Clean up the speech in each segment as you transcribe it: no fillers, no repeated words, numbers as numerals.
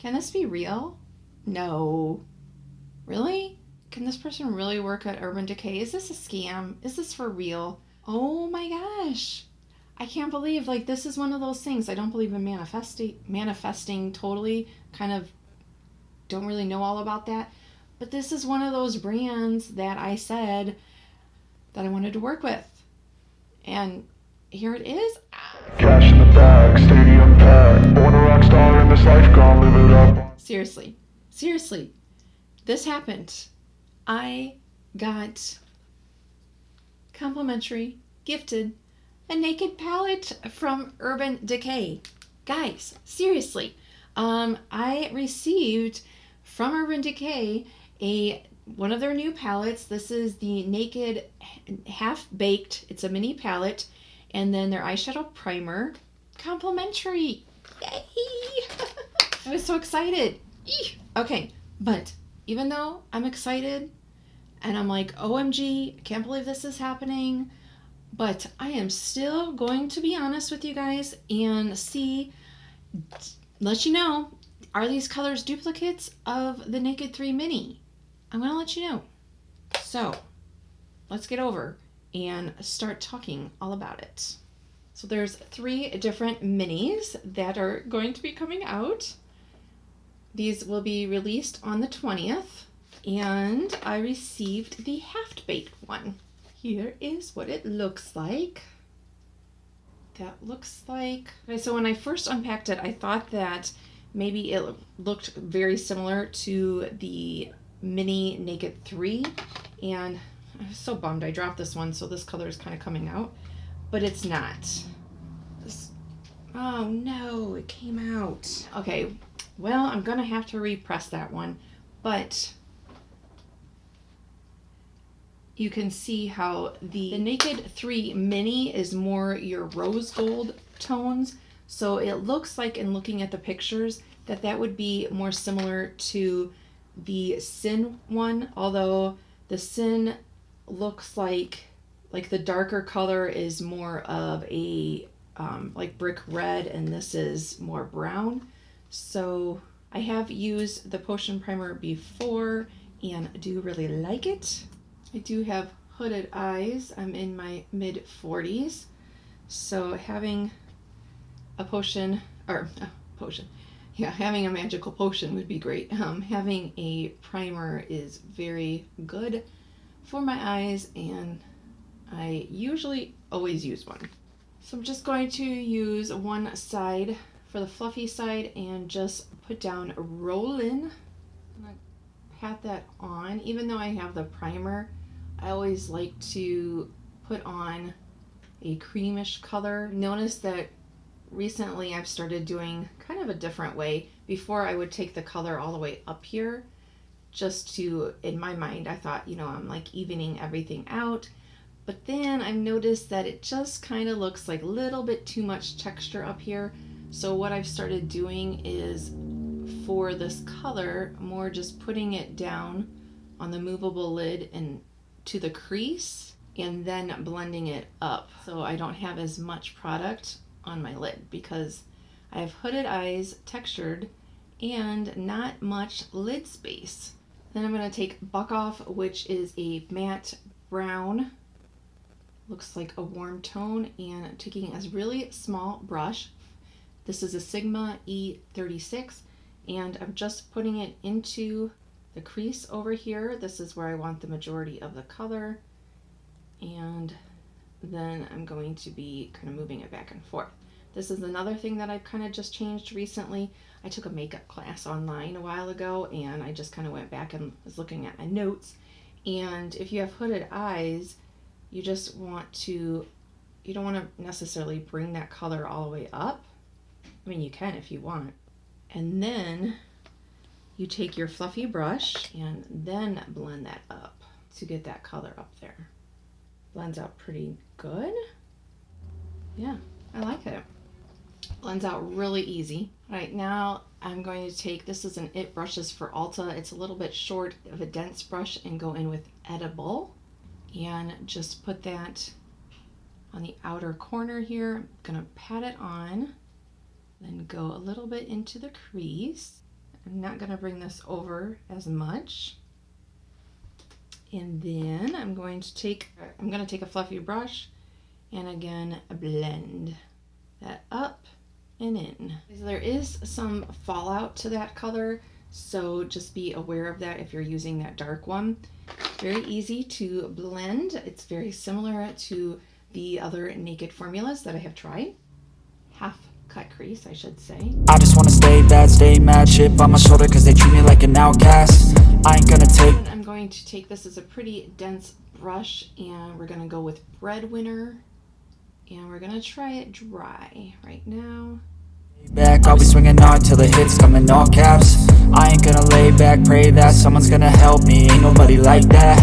Can this be real? No. Really? Can this person really work at Urban Decay? Is this a scam? Is this for real? Oh my gosh. I can't believe, like, this is one of those things. I don't believe in manifesting totally. Kind of don't really know all about that. But this is one of those brands that I said that I wanted to work with. And here it is. Cash in the bag, stadium packed. Born a rock star in this life, gone live it up. Seriously. Seriously. This happened. I got complimentary, gifted, a naked palette from Urban Decay. Guys, seriously. I received from Urban Decay one of their new palettes. This is the Naked Half Baked. It's a mini palette. And then their eyeshadow primer. Complimentary. Yay! I was so excited. Eek. Okay, but even though I'm excited and I'm like, OMG, I can't believe this is happening, but I am still going to be honest with you guys and let you know, are these colors duplicates of the Naked 3 Mini? I'm going to let you know. So let's get over and start talking all about it. So there's 3 different minis that are going to be coming out. These will be released on the 20th, and I received the half-baked one. Here is what it looks like. That looks like... Okay, so when I first unpacked it, I thought that maybe it looked very similar to the Mini Naked 3, and I was so bummed I dropped this one, so this color is kind of coming out, but it's not. Oh no, it came out. Okay, well, I'm gonna have to repress that one, but you can see how the Naked 3 Mini is more your rose gold tones, so it looks like, in looking at the pictures, that would be more similar to the Sin one, although the Sin looks like the darker color is more of a like brick red, and this is more brown. So I have used the potion primer before and do really like it. I do have hooded eyes. I'm in my mid 40s, so having a potion, having a magical potion would be great. Having a primer is very good for my eyes, and I usually always use one. So I'm just going to use one side for the fluffy side and just put down roll-in. I'm gonna pat that on. Even though I have the primer, I always like to put on a creamish color. Notice that recently I've started doing kind of a different way. Before, I would take the color all the way up here just to, in my mind, I thought, you know, I'm like evening everything out. But then I've noticed that it just kind of looks like a little bit too much texture up here. So what I've started doing is, for this color, more just putting it down on the movable lid and to the crease, and then blending it up so I don't have as much product on my lid, because I have hooded eyes, textured, and not much lid space. Then I'm going to take Buck Off, which is a matte brown. Looks like a warm tone, and taking a really small brush. This is a Sigma E36, and I'm just putting it into the crease over here. This is where I want the majority of the color, and then I'm going to be kind of moving it back and forth. This is another thing that I've kind of just changed recently. I took a makeup class online a while ago, and I just kind of went back and was looking at my notes. And if you have hooded eyes, you just want to, you don't want to necessarily bring that color all the way up. I mean, you can if you want. And then you take your fluffy brush and then blend that up to get that color up there. Blends out pretty good. Yeah, I like it. Blends out really easy. All right, now I'm going to take, this is an It Brushes for Ulta. It's a little bit short of a dense brush, and go in with Edible. And just put that on the outer corner here. I'm gonna pat it on, then go a little bit into the crease, I'm not going to bring this over as much. And then I'm going to take a fluffy brush and again blend that up and in. There is some fallout to that color, so just be aware of that if you're using that dark one. Very easy to blend. It's very similar to the other Naked formulas that I have tried. Half cut crease, I should say. I just wanna stay bad, stay mad, chip on my shoulder cause they treat me like an outcast. I ain't gonna take. And I'm going to take this as a pretty dense brush and we're gonna go with Breadwinner and we're gonna try it dry right now. Back, I'll be swinging hard till the hits come in all caps. I ain't gonna lay back, pray that someone's gonna help me. Ain't nobody like that.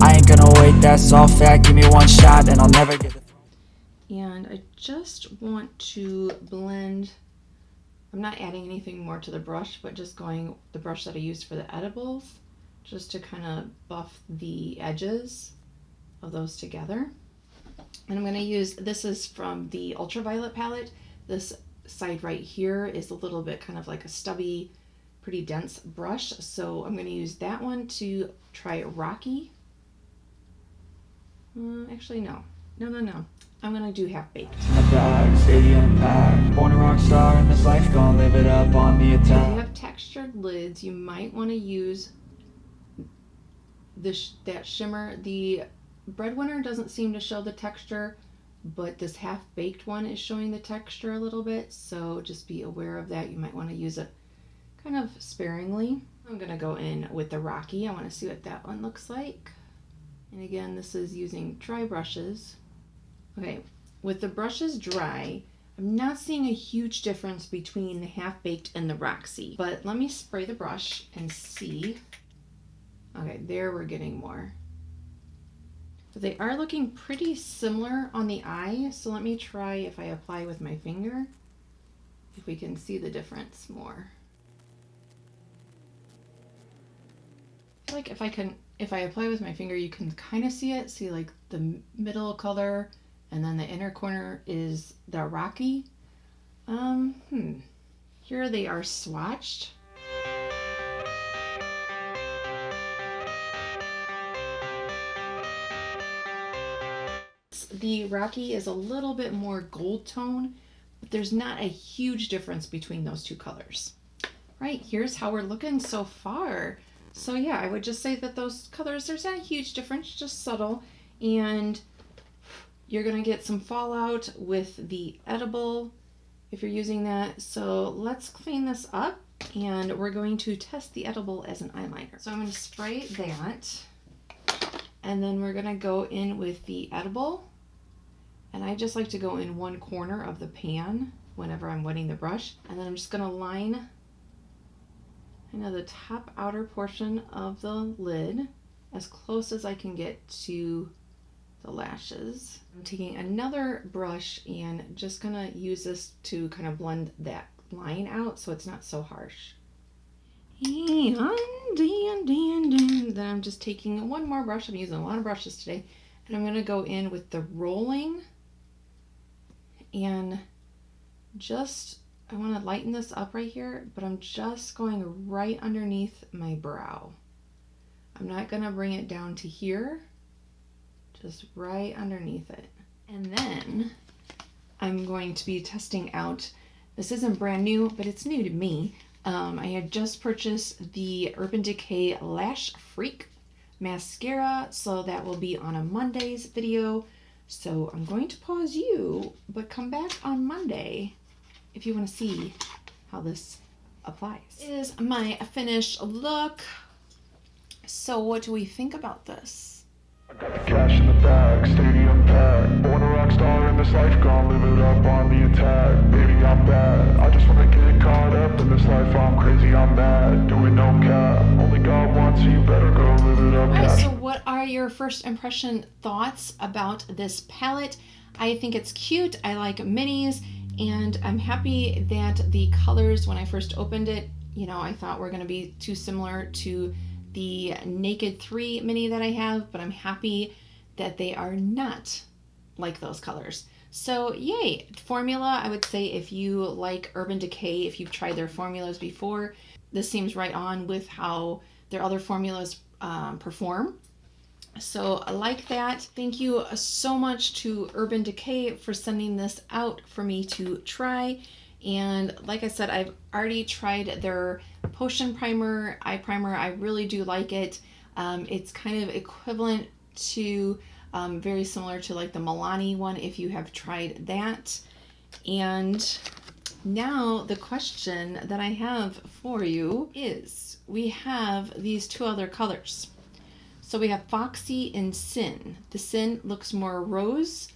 I ain't gonna wait, that's all fact. Give me one shot and I'll never get it. And I just want to blend. I'm not adding anything more to the brush, but just going the brush that I used for the edibles, just to kind of buff the edges of those together. And I'm going to use, this is from the Ultraviolet palette. This side right here is a little bit kind of like a stubby, pretty dense brush. So I'm going to use that one to try Rocky. Actually, no. I'm gonna do Half Baked. In the bag, stadium packed. Born a rock star in this life, gonna live it up on the If attack. you have textured lids, you might want to use that shimmer. The Breadwinner doesn't seem to show the texture, but this Half Baked one is showing the texture a little bit, so just be aware of that. You might want to use it kind of sparingly. I'm gonna go in with the Rocky. I want to see what that one looks like. And again, this is using dry brushes. Okay, with the brushes dry, I'm not seeing a huge difference between the Half Baked and the Roxy, but let me spray the brush and see. Okay, there we're getting more. But they are looking pretty similar on the eye, so let me try if I apply with my finger, if we can see the difference more. I feel like if I apply with my finger, you can kind of see it, see like the middle color, and then the inner corner is the Rocky. Here they are swatched. The Rocky is a little bit more gold tone, but there's not a huge difference between those two colors. Right, here's how we're looking so far. So yeah, I would just say that those colors, there's not a huge difference, just subtle, and you're gonna get some fallout with the edible if you're using that. So let's clean this up and we're going to test the edible as an eyeliner. So I'm gonna spray that and then we're gonna go in with the edible. And I just like to go in one corner of the pan whenever I'm wetting the brush. And then I'm just gonna line the top outer portion of the lid as close as I can get to the lashes. I'm taking another brush and just gonna use this to kind of blend that line out so it's not so harsh. And then I'm just taking one more brush. I'm using a lot of brushes today, and I'm gonna go in with the rolling and just, I want to lighten this up right here, but I'm just going right underneath my brow. I'm not going to bring it down to here, just right underneath it. And then I'm going to be testing out, this isn't brand new, but it's new to me. I had just purchased the Urban Decay Lash Freak mascara, so that will be on a Monday's video. So I'm going to pause you, but come back on Monday if you want to see how this applies. This is my finished look. So what do we think about this? I got the cash in the bag, stadium packed. Born a rock star in this life, gonna live it up on the attack. Baby, I'm bad. I just wanna get caught up in this life. I'm crazy, I'm mad. Doing no cap. Only God wants you, better go live it up. Alright, so what are your first impression thoughts about this palette? I think it's cute. I like minis, and I'm happy that the colors, when I first opened it, I thought were going to be too similar to the Naked 3 mini that I have, but I'm happy that they are not like those colors. So yay. Formula, I would say if you like Urban Decay, if you've tried their formulas before, this seems right on with how their other formulas perform. So I like that. Thank you so much to Urban Decay for sending this out for me to try. And like I said, I've already tried their Potion Primer, Eye Primer. I really do like it. It's kind of equivalent to, very similar to like the Milani one if you have tried that. And now the question that I have for you is, we have these two other colors. So we have Foxy and Sin. The Sin looks more rose.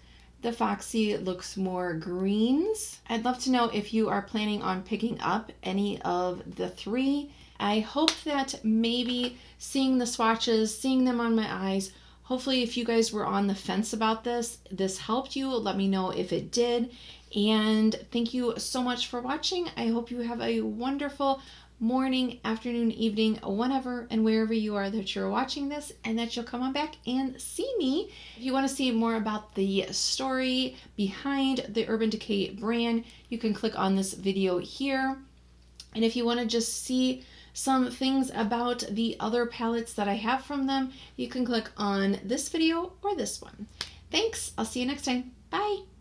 The Foxy looks more greens. I'd love to know if you are planning on picking up any of the three. I hope that maybe seeing the swatches, seeing them on my eyes, hopefully if you guys were on the fence about this helped you. Let me know if it did. And thank you so much for watching. I hope you have a wonderful morning, afternoon, evening, whenever and wherever you are that you're watching this, and that you'll come on back and see me. If you want to see more about the story behind the Urban Decay brand, you can click on this video here. And if you want to just see some things about the other palettes that I have from them, you can click on this video or this one. Thanks. I'll see you next time. Bye.